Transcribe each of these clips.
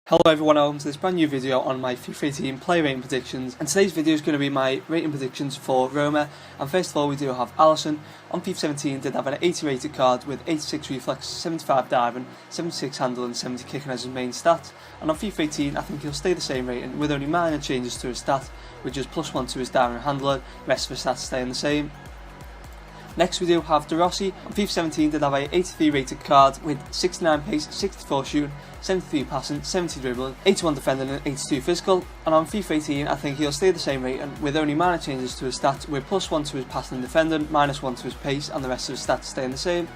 Hello everyone, welcome to this brand new video on my FIFA 18 player rating predictions, and today's video is going to be my rating predictions for Roma. And first of all, we do have Alisson. On FIFA 17 did have an 80 rated card with 86 reflex, 75 diving, 76 handling, 70 kicking as his main stat. And on FIFA 18 I think he'll stay the same rating with only minor changes to his stat, with just +1 to his diving and handling, the rest of his stats staying the same. Next we do have De Rossi. On FIFA 17 did have a 83 rated card with 69 pace, 64 shooting, 73 passing, 70 dribbling, 81 defending and 82 physical. And on FIFA 18 I think he'll stay the same rating with only minor changes to his stats, with +1 to his passing and defending, -1 to his pace, and the rest of his stats staying the same.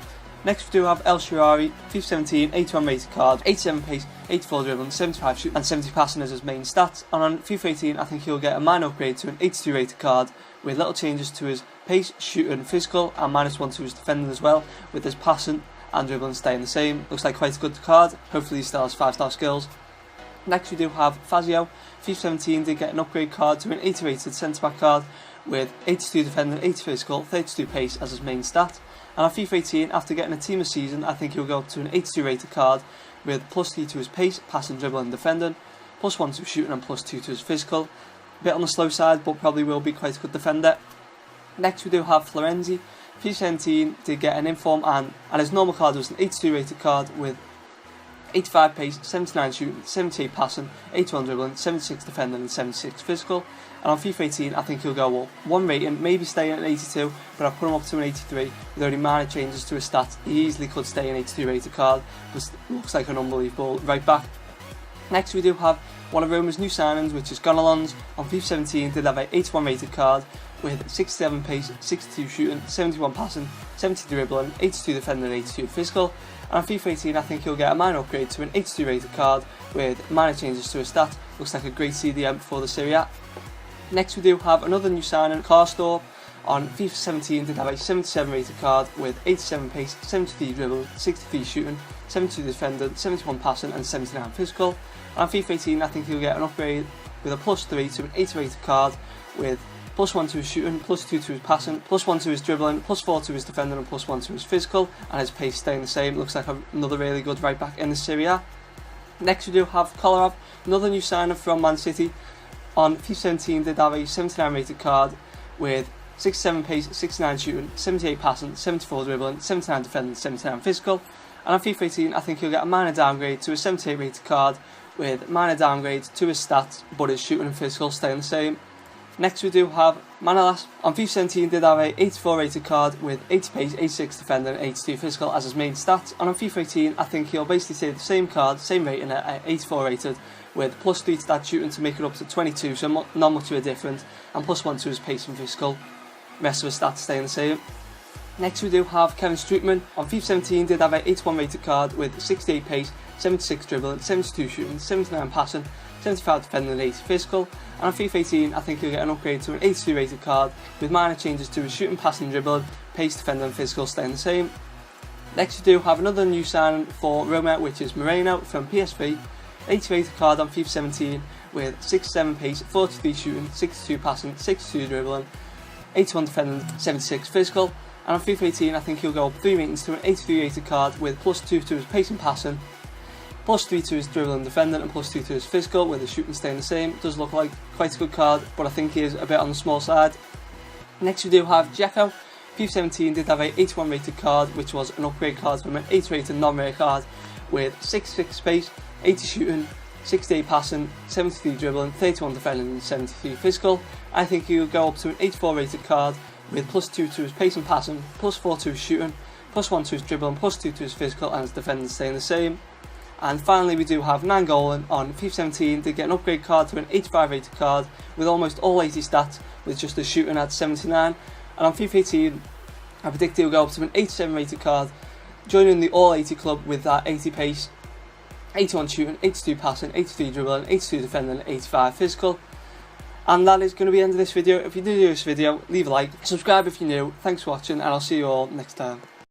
Next we do have El Shaarawy. FIFA 17 81 rated card, 87 pace, 84 dribbling, 75 shooting and 70 passing as his main stats. And on FIFA 18 I think he'll get a minor upgrade to an 82 rated card with little changes to his pace, shooting, physical, and -1 to his defending as well, with his passing and dribbling staying the same. Looks like quite a good card. Hopefully he still has 5-star skills. Next we do have Fazio. FIFA 17 did get an upgrade card to an 80 rated centre back card with 82 defending, 80 physical, 32 pace as his main stat. And on FIFA 18, after getting a team of season, I think he'll go up to an 82 rated card with +3 to his pace, passing, dribbling and defending, +1 to his shooting and +2 to his physical. A bit on the slow side, but probably will be quite a good defender. Next we do have Florenzi. FIFA 17 did get an inform and his normal card was an 82 rated card with 85 pace, 79 shooting, 78 passing, 81 dribbling, 76 defending and 76 physical. And on FIFA 18 I think he'll go up one rating, maybe stay at an 82, but I've put him up to an 83 with only minor changes to his stats. He easily could stay an 82 rated card, but looks like an unbelievable right back. Next we do have one of Roma's new signings, which is MANOLAS. On FIFA 17 did have an 81 rated card with 67 pace, 62 shooting, 71 passing, 70 dribbling, 82 defending and 82 physical. And on FIFA 18 I think he'll get a minor upgrade to an 82 rated card with minor changes to his stat. Looks like a great CDM for the Serie A. Next we do have another new signing, Karsdorp. On FIFA 17 did have a 77 rated card with 87 pace, 73 dribble, 63 shooting, 72 defending, 71 passing and 79 physical. And on FIFA 18 I think he'll get an upgrade with a +3 to an 80 rated card with +1 to his shooting, +2 to his passing, +1 to his dribbling, +4 to his defending and +1 to his physical, and his pace staying the same. Looks like another really good right back in the Serie A. Next we do have Kolarov, another new signing from Man City. On FIFA 17 did have a 79 rated card with 67 pace, 69 shooting, 78 passing, 74 dribbling, 79 defending, 79 physical. And on FIFA 18 I think he'll get a minor downgrade to a 78 rated card with minor downgrade to his stats, but his shooting and physical staying the same. Next we do have Manolas. On FIFA 17 did have a 84 rated card with 80 pace, 86 defending and 82 physical as his main stats. And on FIFA 18 I think he'll basically stay the same card, same rating at 84 rated, with +3 to that shooting to make it up to 22, so not much of a difference, and +1 to his pace and physical. The rest of his stats staying the same. Next we do have Kevin Strootman. On FIFA 17 did have a 81 rated card with 68 pace, 76 dribbling, 72 shooting, 79 passing, 75 defending and 80 physical. And on FIFA 18 I think he'll get an upgrade to an 82 rated card with minor changes to his shooting, passing, dribbling, pace, defending and physical staying the same. Next we do have another new signing for Roma, which is Moreno from PSV. 80 rated card on FIFA 17 with 67 pace, 43 shooting, 62 passing, 62 dribbling, 81 defending, 76 physical. And on FIFA 18 I think he'll go up 3 ratings to an 83 rated card with +2 to his pace and passing, +3 to his dribbling and defending and +2 to his physical, with his shooting staying the same. Does look like quite a good card, but I think he is a bit on the small side. Next we do have DZEKO. FIFA 17 did have a 81 rated card, which was an upgrade card from an 80 rated non-rare card with 66 pace, 80 shooting, 68 passing, 73 dribbling, 31 defending and 73 physical. I think he'll go up to an 84 rated card with +2 to his pace and passing, +4 to his shooting, +1 to his dribbling, +2 to his physical, and his defending staying the same. And finally we do have NAINGGOLAN. On FIFA 17 did get an upgrade card to an 85 rated card with almost all 80 stats, with just his shooting at 79. And on FIFA 18 I predict he'll go up to an 87 rated card, joining the all 80 club with that 80 pace, 81 shooting, 82 passing, 83 dribbling, 82 defending and 85 physical. And that is going to be the end of this video. If you did do this video, leave a like, subscribe if you're new. Thanks for watching, and I'll see you all next time.